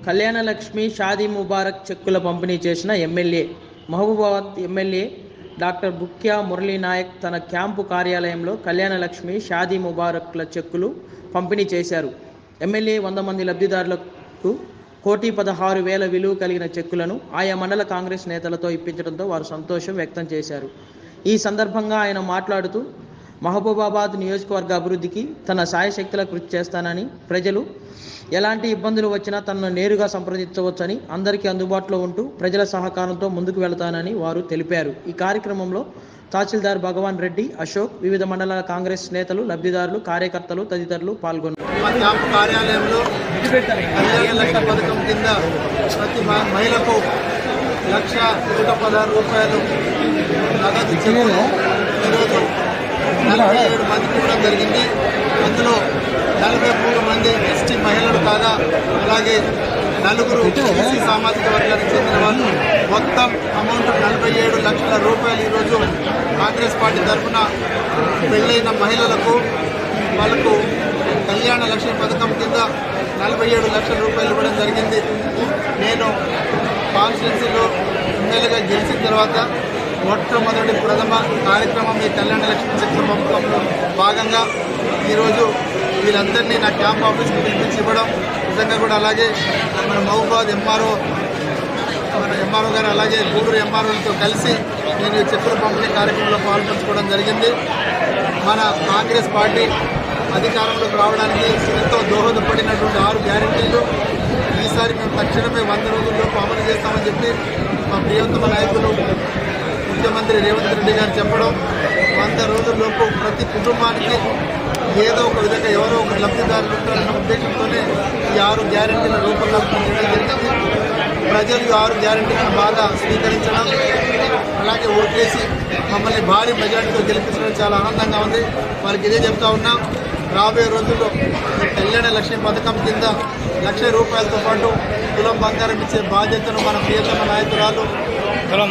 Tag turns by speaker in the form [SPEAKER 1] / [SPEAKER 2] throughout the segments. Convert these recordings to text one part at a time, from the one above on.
[SPEAKER 1] కళ్యాణ లక్ష్మి షాదీ ముబారక్ చెక్కుల పంపిణీ చేసిన MLA Mahabubabad MLA doctor Bukya Murali Naik తన క్యాంపు కార్యాలయంలో కళ్యాణ లక్ష్మి షాదీ ముబారక్ల చెక్కులు పంపిణీ చేశారు. ఎమ్మెల్యే 100 మంది లబ్ధిదారులకు 1,16,000 విలువ కలిగిన చెక్కులను ఆయా మండల కాంగ్రెస్ నేతలతో ఇప్పించడంతో వారు సంతోషం వ్యక్తం చేశారు. ఈ సందర్భంగా ఆయన మాట్లాడుతూ మహబూబాబాద్ నియోజకవర్గ అభివృద్ధికి తన సాయశక్తుల కృషి చేస్తానని, ప్రజలు ఎలాంటి ఇబ్బందులు వచ్చినా తనను నేరుగా సంప్రదించవచ్చని, అందరికీ అందుబాటులో ఉంటూ ప్రజల సహకారంతో ముందుకు వెళతానని వారు తెలిపారు. ఈ కార్యక్రమంలో తహసీల్దార్ భగవాన్ రెడ్డి, అశోక్, వివిధ మండలాల కాంగ్రెస్ నేతలు, లబ్ధిదారులు, కార్యకర్తలు తదితరులు పాల్గొన్నారు.
[SPEAKER 2] ప్రతి మహిళకు 1,116,000 నగదు చెక్కులు ఈరోజు 47 మందికి ఇవ్వడం జరిగింది. అందులో 43 మంది ఎస్టీ మహిళలు కాగా, అలాగే 4 బీసీ సామాజిక వర్గానికి చెందిన వాళ్ళు. మొత్తం అమౌంట్ 47 లక్షల రూపాయలు ఈరోజు కాంగ్రెస్ పార్టీ తరఫున పెళ్ళైన మహిళలకు వాళ్ళకు కళ్యాణ లక్ష్మి పథకం కింద 47 లక్షల రూపాయలు ఇవ్వడం జరిగింది. నేను కాన్స్టిట్యున్సీలో ఎమ్మెల్యేగా గెలిచిన తర్వాత మొట్టమొదటి ప్రథమ కార్యక్రమం ఈ కళ్యాణ లక్ష్మి చెక్కుల పంపకంలో భాగంగా ఈరోజు వీళ్ళందరినీ నా క్యాంప్ ఆఫీస్కి పిలిపించి ఇవ్వడం నిజంగా కూడా. అలాగే మన మహబూబాబాద్ ఎంఆర్ఓ గారు, అలాగే గూడూరు ఎంఆర్ఓలతో కలిసి నేను ఈ చెక్కుల పంపిణీ కార్యక్రమంలో పాల్పంచుకోవడం జరిగింది. మన కాంగ్రెస్ పార్టీ అధికారంలోకి రావడానికి ఎంతో దోహదపడినటువంటి 6 గ్యారెంటీలు ఈసారి మేము తక్షణమే 100 రోజుల్లోపు అమలు చేస్తామని చెప్పి మా ప్రియతమ నాయకులు ముఖ్యమంత్రి రేవంత్ రెడ్డి గారు చెప్పడం, 100 రోజుల్లోపు ప్రతి కుటుంబానికి ఏదో ఒక విధంగా ఎవరో ఒక లబ్ధిదారులు ఉంటారన్న ఉద్దేశంతోనే ఈ 6 గ్యారెంటీల రూపకల్పన చేయడం జరిగింది. ప్రజలు ఈ 6 గ్యారెంటీలను బాగా స్వీకరించడం, అలాగే ఓట్లేసి మమ్మల్ని భారీ మెజార్టీతో గెలిపించడం చాలా ఆనందంగా ఉంది. వారికి ఇదే చెప్తా ఉన్నాం, రాబోయే రోజుల్లో కళ్యాణ లక్ష్మి పథకం కింద 1,00,000 రూపాయలతో పాటు తులం బంగారం ఇచ్చే బాధ్యతను మన ప్రియతమ నాయకురాలు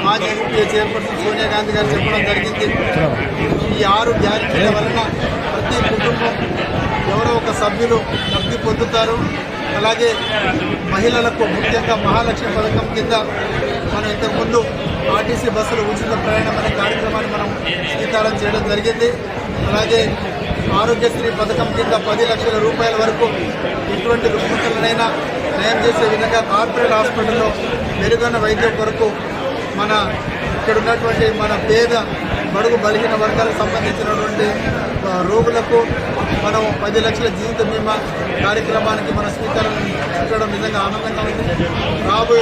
[SPEAKER 2] మాజీ యూపీఏ చైర్పర్సన్ సోనియా గాంధీ గారు చెప్పడం జరిగింది. ఈ 6 గ్యారెంటీల వలన ప్రతి కుటుంబం ఎవరో ఒక సభ్యులు లబ్ధి పొందుతారు. అలాగే మహిళలకు ముఖ్యంగా మహాలక్ష్మి పథకం కింద మనం ఇంతకుముందు ఆర్టీసీ బస్సులు ఉచిత ప్రయాణం అనే కార్యక్రమాన్ని మనం శ్రీకారం చేయడం జరిగింది. అలాగే ఆరోగ్యశ్రీ పథకం కింద 10 లక్షల రూపాయల వరకు ఎటువంటి రుగ్మతలనైనా నయం చేసే విధంగా కార్పొరేట్ హాస్పిటల్లో మెరుగైన వైద్యం కొరకు మన ఇక్కడ ఉన్నటువంటి మన పేద బడుగు బలహీన వర్గాలకు సంబంధించినటువంటి రోగులకు మనం 10 లక్షల జీవిత బీమా కార్యక్రమానికి మన స్వీకారం చుట్టడం నిజంగా ఆనందంగా ఉంది. రాబోయే